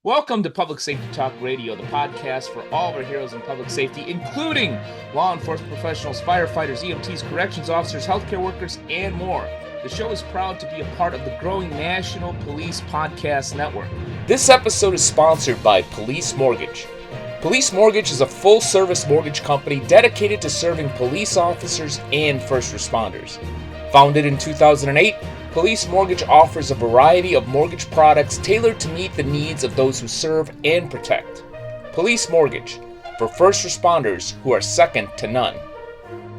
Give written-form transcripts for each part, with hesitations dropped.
Welcome to Public Safety Talk Radio, the podcast for all of our heroes in public safety, including law enforcement professionals, firefighters, EMTs, corrections officers, healthcare workers, and more. The show is proud to be a part of the growing National Police Podcast Network. This episode is sponsored by Police Mortgage. Police Mortgage is a full-service mortgage company dedicated to serving police officers and first responders. Founded in 2008, Police Mortgage offers a variety of mortgage products tailored to meet the needs of those who serve and protect. Police Mortgage, for first responders who are second to none.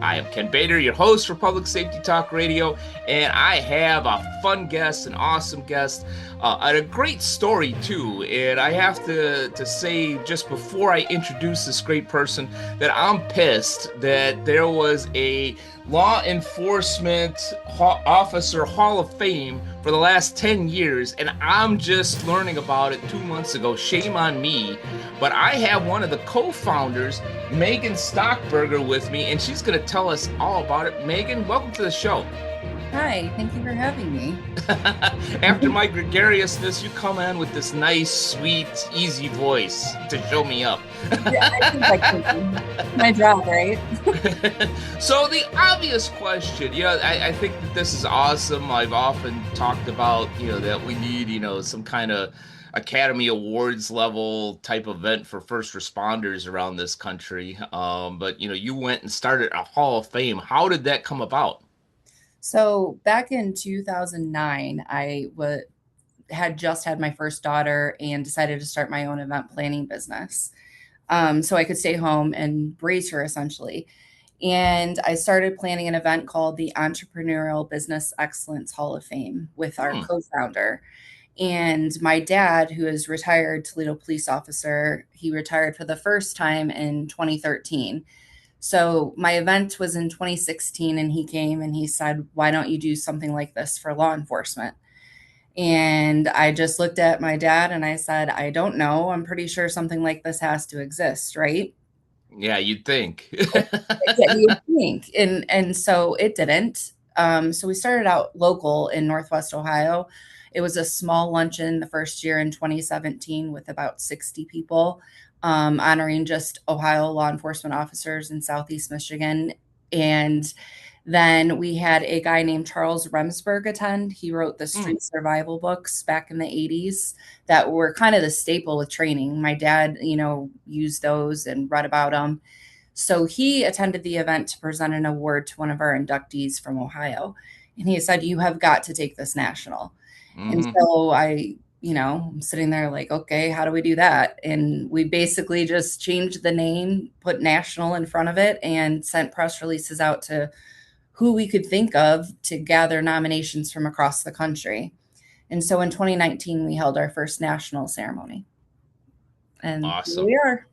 I am Ken Bader, your host for Public Safety Talk Radio, and I have a fun guest, an awesome guest, and a great story too. And I have to say, just before I introduce this great person, that I'm pissed that there was a law enforcement officer Hall of Fame for the last 10 years, and I'm just learning about it 2 months ago. Shame on me. But I have one of the co-founders, Megan Stockburger, with me, and she's going to tell us all about it. Megan, welcome to the show. Hi, thank you for having me. After my gregariousness, you come in with this nice, sweet, easy voice to show me up. Yeah, I think I can. My job, right? So the obvious question, I think that this is awesome. I've often talked about, that we need, some kind of Academy Awards level type event for first responders around this country. But, you went and started a Hall of Fame. How did that come about? So back in 2009, had just had my first daughter and decided to start my own event planning business. So I could stay home and raise her essentially. And I started planning an event called the Entrepreneurial Business Excellence Hall of Fame with our co-founder. And my dad, who is retired Toledo police officer, he retired for the first time in 2013. So my event was in 2016, and he came and he said, "Why don't you do something like this for law enforcement?" And I just looked at my dad and I said, "I don't know. I'm pretty sure something like this has to exist, right?" Yeah, you'd think. Yeah, you'd think. And so it didn't. So we started out local in Northwest Ohio. It was a small luncheon the first year in 2017 with about 60 people, honoring just Ohio law enforcement officers in Southeast Michigan. And then we had a guy named Charles Remsburg attend. He wrote the street survival books back in the 80s that were kind of the staple with training. My dad, used those and read about them. So he attended the event to present an award to one of our inductees from Ohio. And he said, "You have got to take this national." And so I'm sitting there like, okay, how do we do that? And we basically just changed the name, put national in front of it, and sent press releases out to who we could think of to gather nominations from across the country. And so in 2019, we held our first national ceremony. And Awesome. Here we are.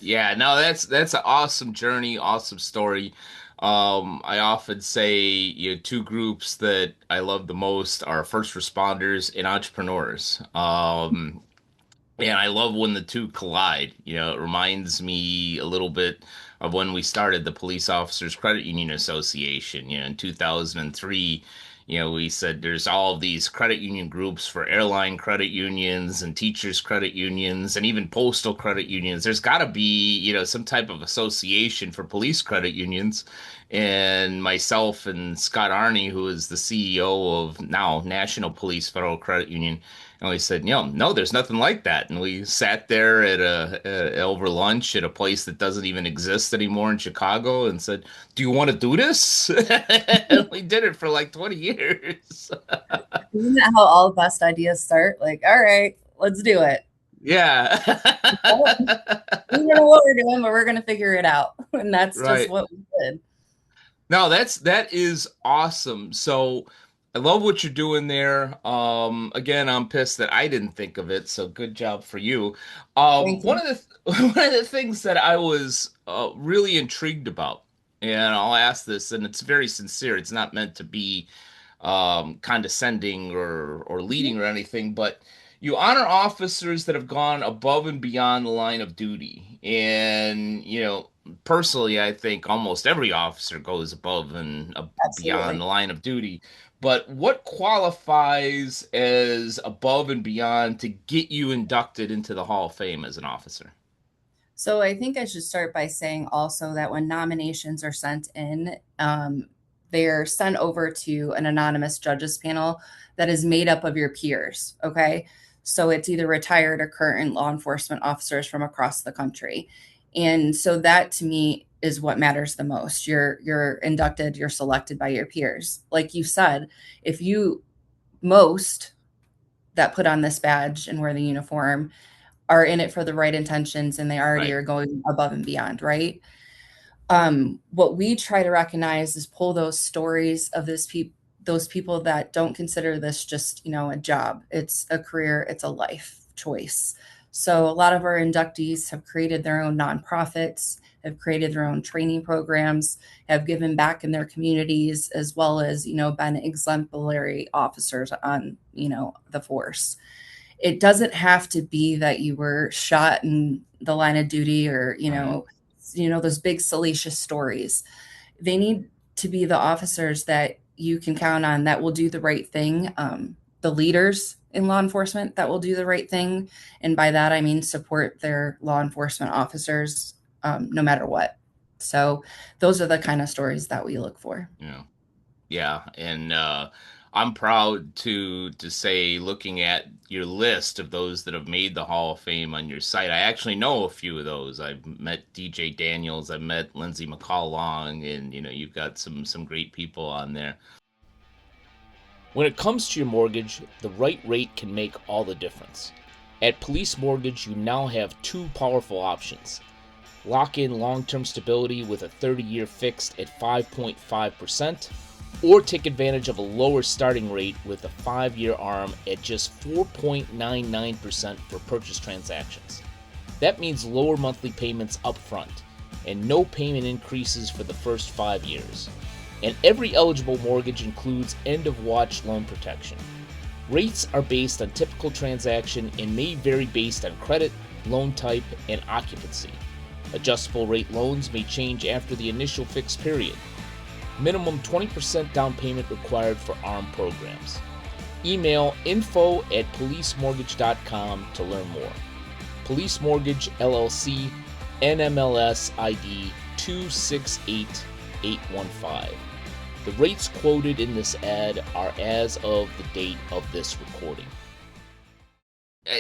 Yeah, no, that's an awesome journey, awesome story. I often say, two groups that I love the most are first responders and entrepreneurs. And I love when the two collide. It reminds me a little bit of when we started the Police Officers Credit Union Association, in 2003. We said there's all of these credit union groups for airline credit unions and teachers credit unions and even postal credit unions. There's got to be, some type of association for police credit unions. And myself and Scott Arney, who is the CEO of now National Police Federal Credit Union, and we said, no, there's nothing like that. And we sat there over lunch at a place that doesn't even exist anymore in Chicago and said, "Do you want to do this?" And we did it for like 20 years. Isn't that how all best ideas start? Like, all right, let's do it. Yeah. We don't know what we're doing, but we're going to figure it out. And that's just what we did. No, that is awesome. So I love what you're doing there. Again, I'm pissed that I didn't think of it, so good job for you. Thank you. One of the one of the things that I was really intrigued about, and I'll ask this, and it's very sincere. It's not meant to be condescending or leading or anything, but you honor officers that have gone above and beyond the line of duty, and personally, I think almost every officer goes above and beyond the line of duty. but what qualifies as above and beyond to get you inducted into the Hall of Fame as an officer? So I think I should start by saying also that when nominations are sent in, they're sent over to an anonymous judges panel that is made up of your peers. Okay. So it's either retired or current law enforcement officers from across the country. And so that to me is what matters the most. You're inducted, you're selected by your peers. Like you said, if you most that put on this badge and wear the uniform are in it for the right intentions and they already Right. are going above and beyond, right? What we try to recognize is pull those stories of those people that don't consider this just, a job. It's a career, it's a life choice. So a lot of our inductees have created their own nonprofits, have created their own training programs, have given back in their communities, as well as, been exemplary officers on, the force. It doesn't have to be that you were shot in the line of duty or, Right. those big salacious stories. They need to be the officers that you can count on that will do the right thing. The leaders in law enforcement that will do the right thing. And by that, I mean support their law enforcement officers no matter what. So those are the kind of stories that we look for. Yeah. Yeah, and I'm proud to say, looking at your list of those that have made the Hall of Fame on your site, I actually know a few of those. I've met DJ Daniels, I've met Lindsay McCall-Long, and you've got some great people on there. When it comes to your mortgage, the right rate can make all the difference. At Police Mortgage, you now have two powerful options. Lock in long-term stability with a 30-year fixed at 5.5%, or take advantage of a lower starting rate with a 5-year ARM at just 4.99% for purchase transactions. That means lower monthly payments up front and no payment increases for the first 5 years. And every eligible mortgage includes end-of-watch loan protection. Rates are based on typical transaction and may vary based on credit, loan type, and occupancy. Adjustable rate loans may change after the initial fixed period. Minimum 20% down payment required for ARM programs. Email info@policemortgage.com to learn more. Police Mortgage LLC, NMLS ID 268815. The rates quoted in this ad are as of the date of this recording.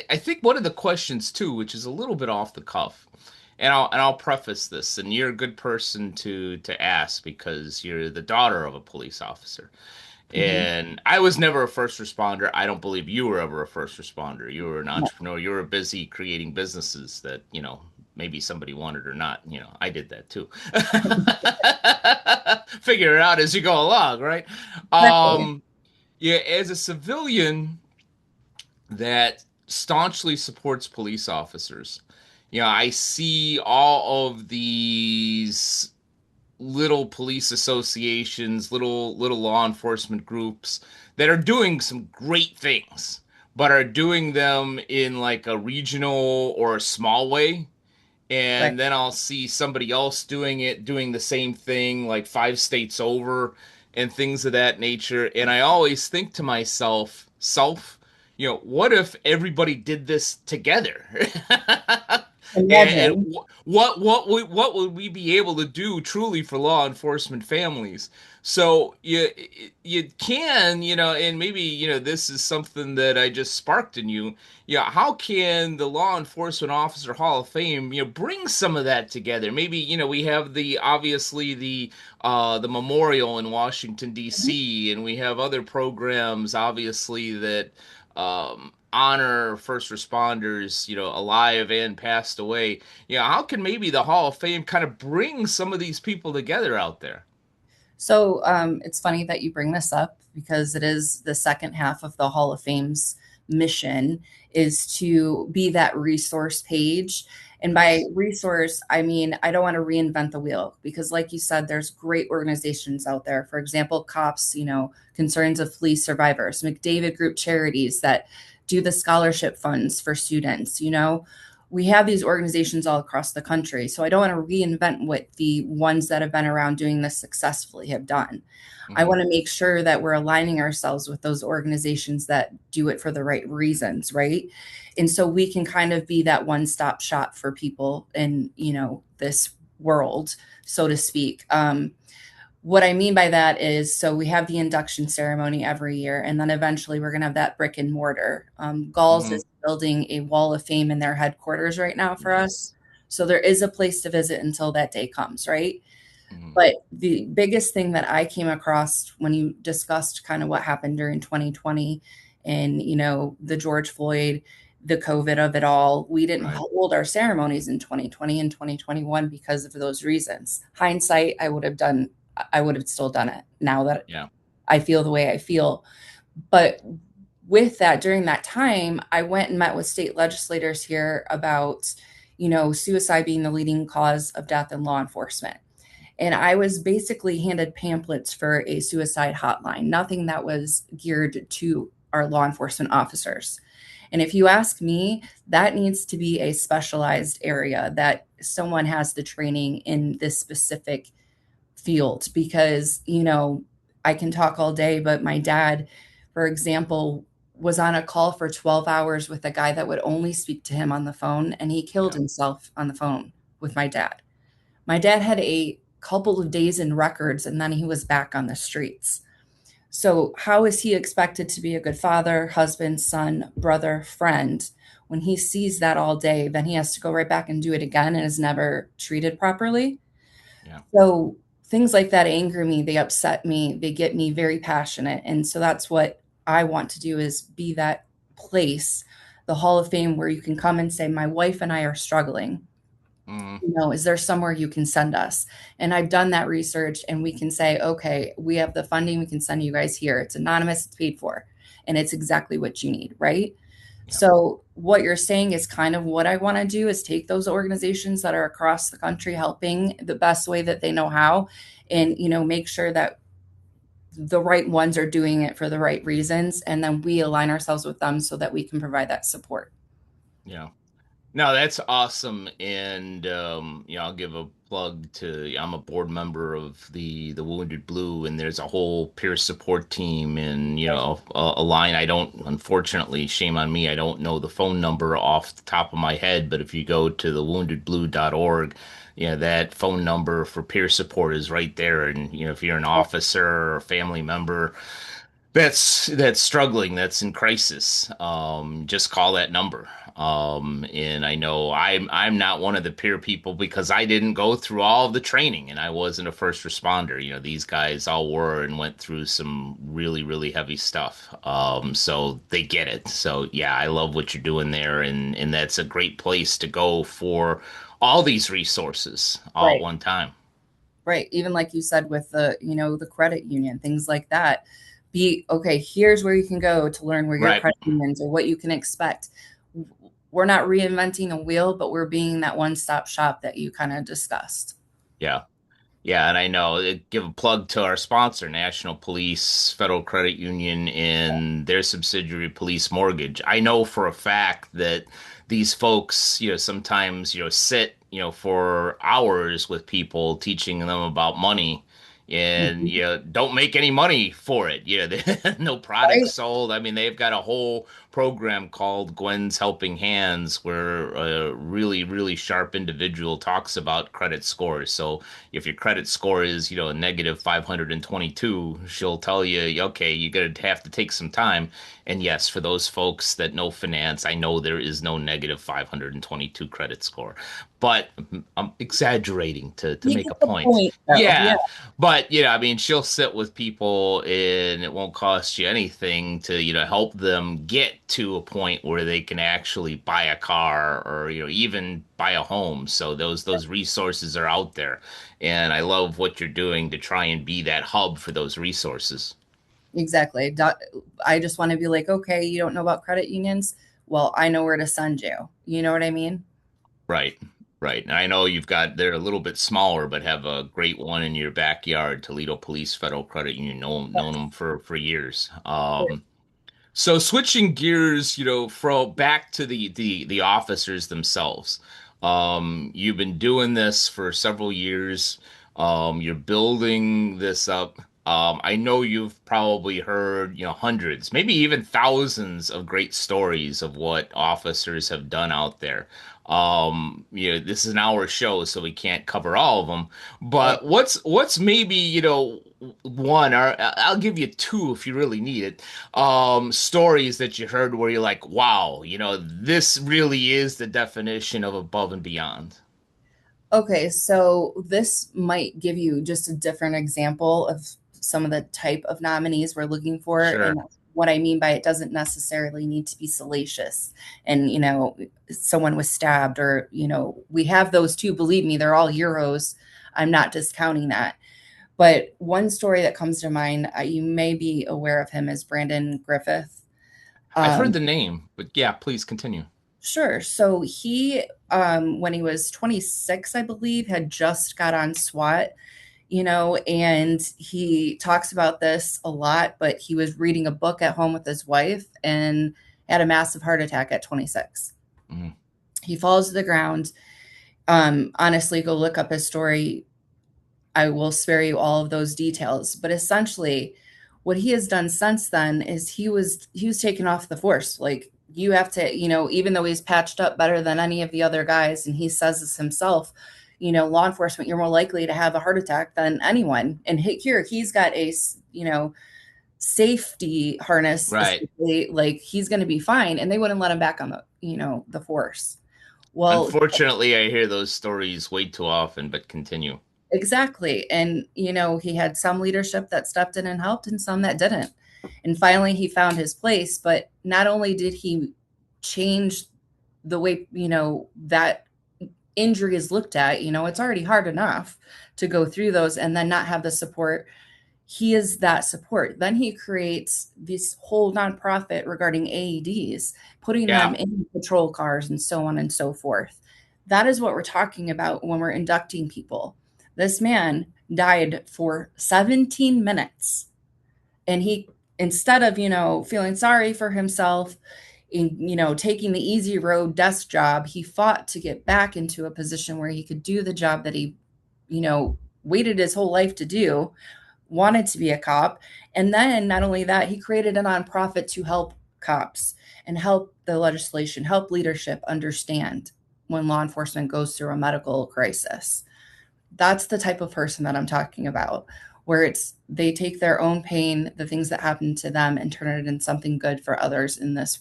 I think one of the questions too, which is a little bit off the cuff, and I'll preface this, and you're a good person to ask because you're the daughter of a police officer. Mm-hmm. And I was never a first responder. I don't believe you were ever a first responder. You were an entrepreneur. You were busy creating businesses that, maybe somebody wanted or not. I did that too. Figure it out as you go along, right? Exactly. Yeah, as a civilian that staunchly supports police officers, I see all of these little police associations, little law enforcement groups that are doing some great things, but are doing them in like a regional or a small way. Right. And then I'll see somebody else doing the same thing like 5 states over and things of that nature. And I always think to myself, what if everybody did this together? And Imagine. what would we be able to do truly for law enforcement families? So you can, and maybe this is something that I just sparked in you. Yeah, how can the Law Enforcement Officer Hall of Fame, bring some of that together? Maybe we have obviously the memorial in Washington D.C., and we have other programs obviously that honor first responders, alive and passed away. How can maybe the Hall of Fame kind of bring some of these people together out there? So it's funny that you bring this up because it is the second half of the Hall of Fame's mission is to be that resource page. And by Yes. resource, I mean, I don't want to reinvent the wheel because, like you said, there's great organizations out there. For example, COPS, Concerns of Police Survivors, McDavid Group Charities that do the scholarship funds for students. we have these organizations all across the country. So I don't want to reinvent what the ones that have been around doing this successfully have done. I Hmm. want to make sure that we're aligning ourselves with those organizations that do it for the right reasons, right? And so we can kind of be that one-stop shop for people in, this world, so to speak. What I mean by that is, so we have the induction ceremony every year, and then eventually we're going to have that brick and mortar. Galls Hmm. is building a wall of fame in their headquarters right now for us. Nice. So there is a place to visit until that day comes, right? Hmm. But the biggest thing that I came across when you discussed kind of what happened during 2020 and, the George Floyd, the COVID of it all, we didn't Right. hold our ceremonies in 2020 and 2021 because of those reasons. Hindsight, I would have still done it now that Yeah. I feel the way I feel. But with that, during that time, I went and met with state legislators here about, suicide being the leading cause of death in law enforcement. And I was basically handed pamphlets for a suicide hotline, nothing that was geared to our law enforcement officers. And if you ask me, that needs to be a specialized area that someone has the training in this specific field because, I can talk all day, but my dad, for example, was on a call for 12 hours with a guy that would only speak to him on the phone, and he killed Yeah. himself on the phone with my dad. My dad had a couple of days in records and then he was back on the streets. So, how is he expected to be a good father, husband, son, brother, friend when he sees that all day? Then he has to go right back and do it again and is never treated properly. Yeah. So, things like that anger me, they upset me, they get me very passionate. And so, that's what I want to do is be that place, the Hall of Fame, where you can come and say, my wife and I are struggling. Hmm. Is there somewhere you can send us? And I've done that research and we can say, okay, we have the funding, we can send you guys here. It's anonymous, it's paid for, and it's exactly what you need, right? Yeah. So what you're saying is kind of what I want to do is take those organizations that are across the country helping the best way that they know how and make sure that the right ones are doing it for the right reasons and then we align ourselves with them so that we can provide that support. Yeah. No, that's awesome. And I'll give a plug to I'm a board member of the Wounded Blue, and there's a whole peer support team and a line. I don't, unfortunately, shame on me, I don't know the phone number off the top of my head, but if you go to the woundedblue.org, that phone number for peer support is right there. And if you're an officer or a family member that's struggling, that's in crisis, just call that number. And I know I'm not one of the peer people because I didn't go through all of the training and I wasn't a first responder. These guys all were and went through some really, really heavy stuff. So they get it. So yeah, I love what you're doing there, and that's a great place to go for all these resources all at Right. one time. Right. Even like you said with the credit union, things like that. Be okay, here's where you can go to learn where your Right. credit unions or what you can expect. We're not reinventing a wheel, but we're being that one-stop shop that you kind of discussed. Yeah. Yeah, and I know give a plug to our sponsor, National Police Federal Credit Union, and their subsidiary Police Mortgage. I know for a fact that these folks, sometimes, sit, for hours with people teaching them about money and Mhm. don't make any money for it. No products Right. sold. I mean, they've got a whole program called Gwen's Helping Hands where a really, really sharp individual talks about credit scores. So if your credit score is, a negative 522, she'll tell you, okay, you're going to have to take some time. And yes, for those folks that know finance, I know there is no negative 522 credit score, but I'm exaggerating to You make get a the point. point, though. Yeah, Yeah, but I mean, she'll sit with people and it won't cost you anything to, help them get to a point where they can actually buy a car or, even buy a home. So those resources are out there. And I love what you're doing to try and be that hub for those resources. exactly. I just want to be like, okay, you don't know about credit unions? Well, I know where to send you. You know what I mean? Right. Right. And I know they're a little bit smaller, but have a great one in your backyard, Toledo Police Federal Credit Union. Known them for years. So switching gears, from back to the officers themselves. You've been doing this for several years. You're building this up. I know you've probably heard, hundreds, maybe even thousands of great stories of what officers have done out there. This is an hour show, so we can't cover all of them. Right. But what's maybe, one, or I'll give you two if you really need it, stories that you heard where you're like, wow, this really is the definition of above and beyond. Okay, so this might give you just a different example of some of the type of nominees we're looking for. Sure. And what I mean by it doesn't necessarily need to be salacious and, someone was stabbed or, we have those too. Believe me, they're all heroes. I'm not discounting that. But one story that comes to mind, you may be aware of him, is Brandon Griffith. I've heard Um, the name, but yeah, please continue. Sure. So he, when he was 26, I believe, had just got on SWAT, and he talks about this a lot, but he was reading a book at home with his wife and had a massive heart attack at 26. Mm, He falls to the ground. Honestly, go look up his story. I will spare you all of those details, but essentially what he has done since then is he was taken off the force. Like, you have to, even though he's patched up better than any of the other guys, and he says this himself, law enforcement, you're more likely to have a heart attack than anyone. And here he's got a, safety harness, right. essentially, like he's going to be fine, and they wouldn't let him back on the, the force. Well, Unfortunately, I hear those stories way too often, but continue. exactly. And, he had some leadership that stepped in and helped and some that didn't. And finally, he found his place. But not only did he change the way, that injury is looked at, it's already hard enough to go through those and then not have the support. He is that support. Then he creates this whole nonprofit regarding AEDs, putting them Yeah. in patrol cars and so on and so forth. That is what we're talking about when we're inducting people. This man died for 17 minutes, and he, instead of, feeling sorry for himself in, taking the easy road desk job, he fought to get back into a position where he could do the job that he, waited his whole life to do, wanted to be a cop. And then not only that, he created a nonprofit to help cops and help the legislation, help leadership understand when law enforcement goes through a medical crisis. That's the type of person that I'm talking about, where it's they take their own pain, the things that happen to them, and turn it into something good for others in this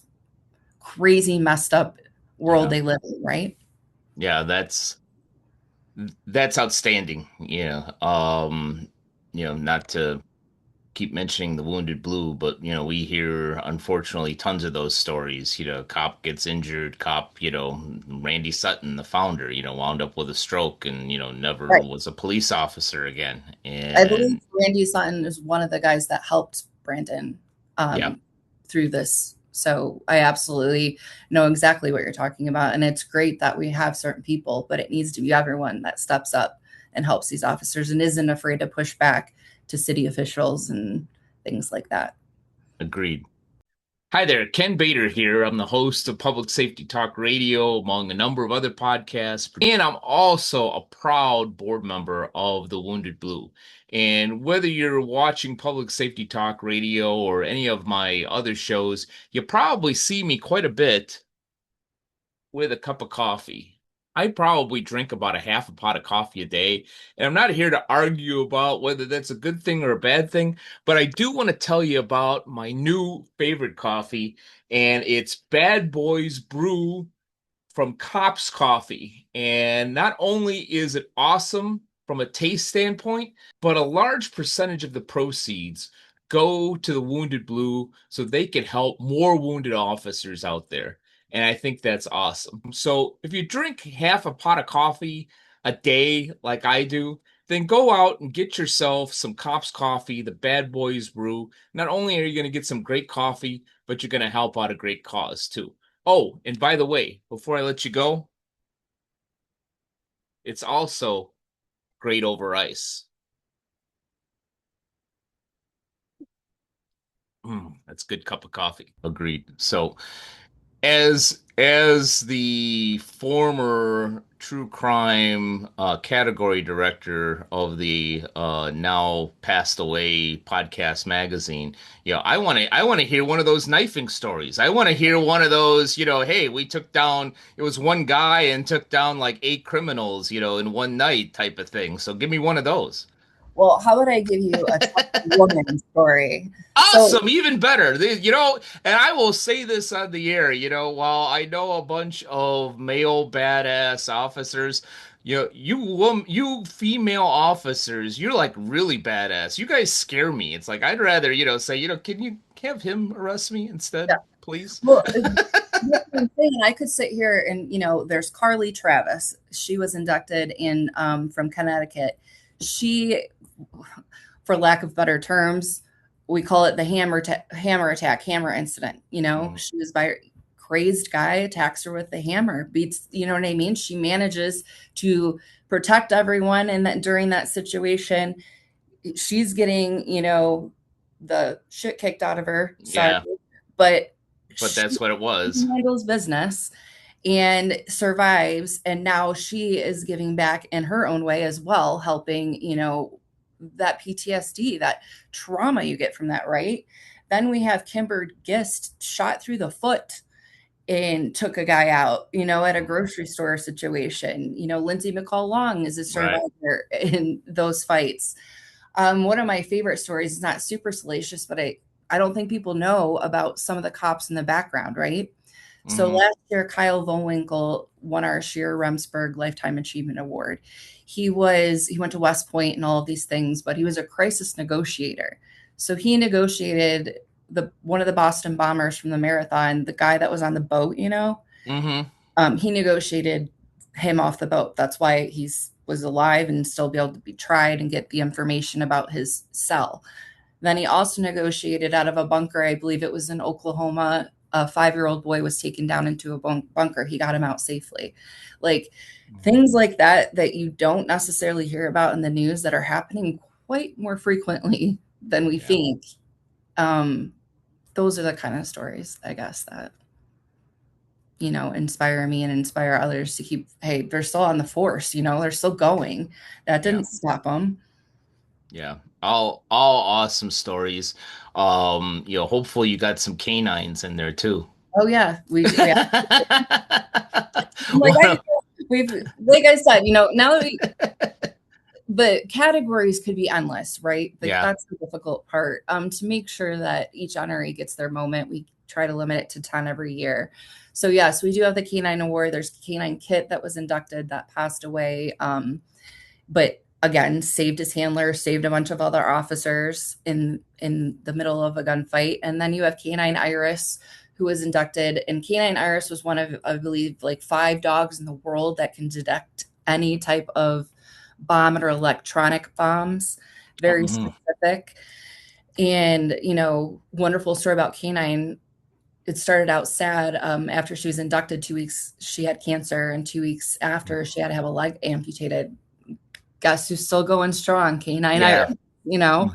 crazy, messed up world Yeah. they live in, right? Yeah, that's outstanding. Not to keep mentioning the wounded blue, but we hear unfortunately tons of those stories. Cop gets injured, cop, Randy Sutton, the founder, wound up with a stroke and never Right. was a police officer again. I believe And Randy Sutton is one of the guys that helped Brandon yeah, um, through this. So I absolutely know exactly what you're talking about. And it's great that we have certain people, but it needs to be everyone that steps up and helps these officers and isn't afraid to push back to city officials and things like that. agreed. Hi there, Ken Bader here. I'm the host of Public Safety Talk Radio, among a number of other podcasts, and I'm also a proud board member of the Wounded Blue. And whether you're watching Public Safety Talk Radio or any of my other shows, you probably see me quite a bit with a cup of coffee. I probably drink about a half a pot of coffee a day, and I'm not here to argue about whether that's a good thing or a bad thing, but I do want to tell you about my new favorite coffee, and it's Bad Boys Brew from Cops Coffee. And not only is it awesome from a taste standpoint, but a large percentage of the proceeds go to the Wounded Blue so they can help more wounded officers out there. And I think that's awesome. So if you drink half a pot of coffee a day like I do, then go out and get yourself some Cops Coffee, the Bad Boys Brew. Not only are you going to get some great coffee, but you're going to help out a great cause too. Oh, and by the way, before I let you go, it's also great over ice. That's a good cup of coffee. Agreed. So, as the former true crime category director of the now passed away podcast magazine, I want to hear one of those knifing stories. I want to hear one of those, hey, we took down, it was one guy and took down like 8 criminals, in one night type of thing. So give me one of those. Well, how would I give you a tough woman story? So, Awesome, even better. And I will say this on the air, while I know a bunch of male badass officers, you female officers, you're like really badass. You guys scare me. It's like I'd rather, say, can you have him arrest me yeah. instead, please? Well, that's what I'm saying. I could sit here and, there's Carly Travis. She was inducted in from Connecticut. She, for lack of better terms, we call it the hammer incident. Mm, She was by a crazed guy, attacks her with the hammer, beats, you know what I mean? She manages to protect everyone. And that during that situation, she's getting, the shit kicked out of her. Sorry. yeah, But but she that's what it was. handles business and survives. And now she is giving back in her own way as well, helping, that PTSD, that trauma you get from that, right? Then we have Kimber Gist shot through the foot and took a guy out, at a grocery store situation. Lindsay McCall Long is a Right. survivor in those fights. One of my favorite stories is not super salacious, but I don't think people know about some of the cops in the background, right? So Hmm. last year, Kyle Vollwinkle won our Sheer Remsburg Lifetime Achievement Award. He went to West Point and all of these things, but he was a crisis negotiator. So he negotiated one of the Boston bombers from the marathon, the guy that was on the boat, Hmm. he negotiated him off the boat. That's why he's was alive and still be able to be tried and get the information about his cell. Then he also negotiated out of a bunker. I believe it was in Oklahoma. A 5-year-old boy was taken down into a bunker. He got him out safely. Like things like that you don't necessarily hear about in the news that are happening quite more frequently than we Yeah. think. Um, those are the kind of stories, I guess, that inspire me and inspire others to keep, hey, they're still on the force, they're still going. That Yeah. didn't stop them. Yeah. All awesome stories. Hopefully you got some canines in there too. Oh yeah, we like One I of- we've like I said, now that the categories could be endless, right? Like yeah. that's the difficult part. To make sure that each honoree gets their moment, we try to limit it to 10 every year. So yes, we do have the Canine Award. There's Canine Kit that was inducted that passed away. But again, saved his handler, saved a bunch of other officers in the middle of a gunfight. And then you have Canine Iris, who was inducted. And Canine Iris was one of, I believe, like 5 dogs in the world that can detect any type of bomb or electronic bombs. Very Mhm. specific. And, wonderful story about Canine. It started out sad. After she was inducted, 2 weeks, she had cancer. And 2 weeks after, she had to have a leg amputated. Guess who's still going strong? Canine Iris, Yeah.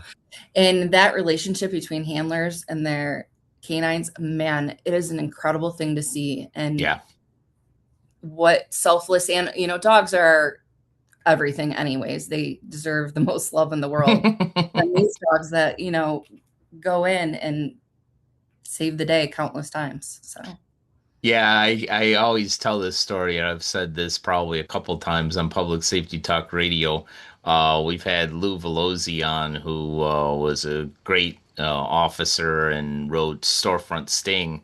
and that relationship between handlers and their canines, man, it is an incredible thing to see. And Yeah. what selfless and dogs are everything anyways. They deserve the most love in the world. And these dogs that, go in and save the day countless times. So Yeah, I always tell this story, and I've said this probably a couple times on Public Safety Talk Radio. We've had Lou Velozzi on, who was a great officer and wrote Storefront Sting.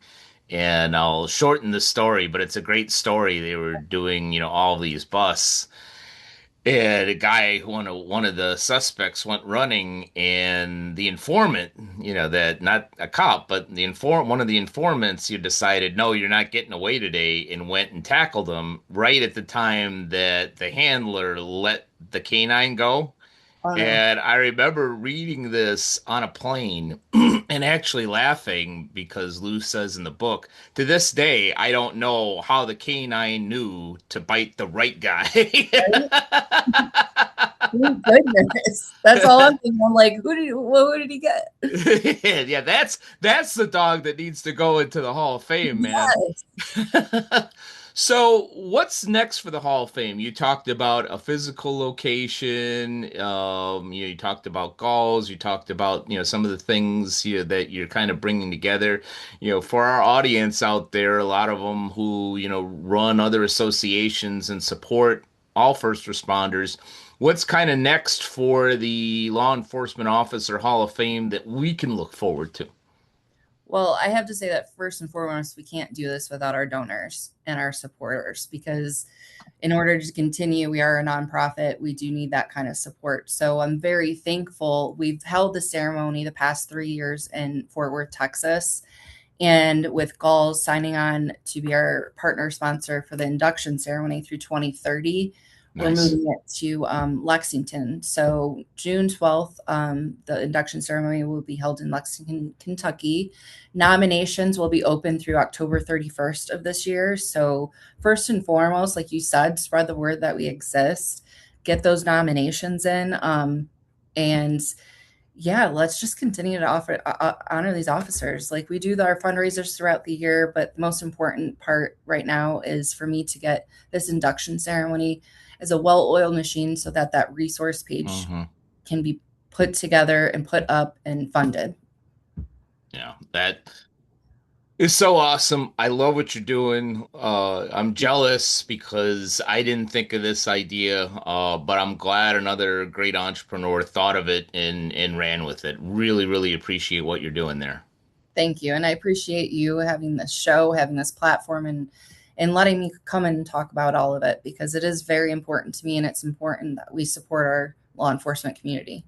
And I'll shorten the story, but it's a great story. They were doing, all these busts. And a guy, one of the suspects went running, and the informant, that not a cop, but one of the informants, you decided, no, you're not getting away today, and went and tackled him right at the time that the handler let the canine go. uh, And I remember reading this on a plane and actually laughing because Lou says in the book, to this day, I don't know how the canine knew to bite the right guy. Thank goodness. That's all I'm thinking. I'm like, who did he get? Yeah, that's the dog that needs to go into the Hall of Fame, man. Yes. So, what's next for the Hall of Fame? You talked about a physical location. You talked about goals. You talked about some of the things that you're kind of bringing together. For our audience out there, a lot of them who run other associations and support all first responders. What's kind of next for the Law Enforcement Officer Hall of Fame that we can look forward to? Well, I have to say that first and foremost, we can't do this without our donors and our supporters, because in order to continue, we are a nonprofit. We do need that kind of support. So I'm very thankful. We've held the ceremony the past 3 years in Fort Worth, Texas, and with Galls signing on to be our partner sponsor for the induction ceremony through 2030. We're Nice. moving it to Lexington. So June 12th, the induction ceremony will be held in Lexington, Kentucky. Nominations will be open through October 31st of this year. So first and foremost, like you said, spread the word that we exist, get those nominations in. And yeah, let's just continue to honor these officers. Like we do our fundraisers throughout the year, but the most important part right now is for me to get this induction ceremony as a well-oiled machine so that that resource page can be put together and put up and funded. Yeah, that is so awesome. I love what you're doing. I'm jealous because I didn't think of this idea, but I'm glad another great entrepreneur thought of it and ran with it. Really, really appreciate what you're doing there. Thank you. And I appreciate you having this show, having this platform, and letting me come and talk about all of it, because it is very important to me, and it's important that we support our law enforcement community.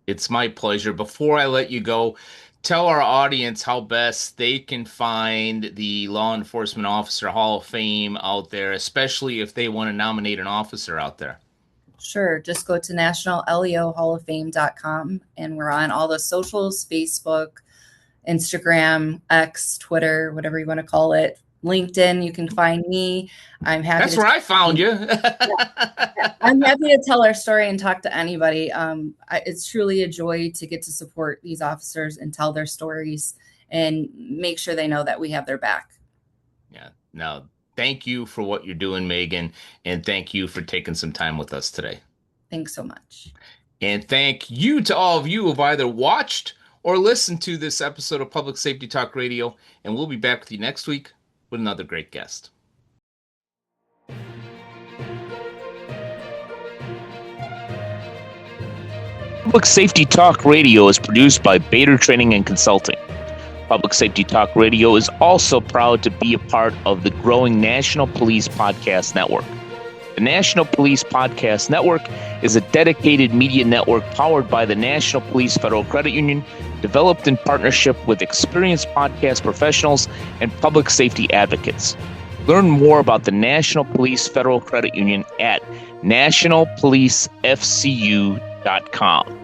It's my pleasure. Before I let you go, tell our audience how best they can find the Law Enforcement Officer Hall of Fame out there, especially if they want to nominate an officer out there. Sure. Just go to nationalleohalloffame.com, and we're on all the socials: Facebook, Instagram, X, Twitter, whatever you want to call it. LinkedIn, you can find me. I'm happy. That's where I found you. I'm happy to tell our story and talk to anybody. It's truly a joy to get to support these officers and tell their stories and make sure they know that we have their back. Yeah. No, thank you for what you're doing, Megan, and thank you for taking some time with us today. Thanks so much. And thank you to all of you who've either watched or listened to this episode of Public Safety Talk Radio, and we'll be back with you next week with another great guest. Public Safety Talk Radio is produced by Bader Training and Consulting. Public Safety Talk Radio is also proud to be a part of the growing National Police Podcast Network. The National Police Podcast Network is a dedicated media network powered by the National Police Federal Credit Union, developed in partnership with experienced podcast professionals and public safety advocates. Learn more about the National Police Federal Credit Union at nationalpolicefcu.com.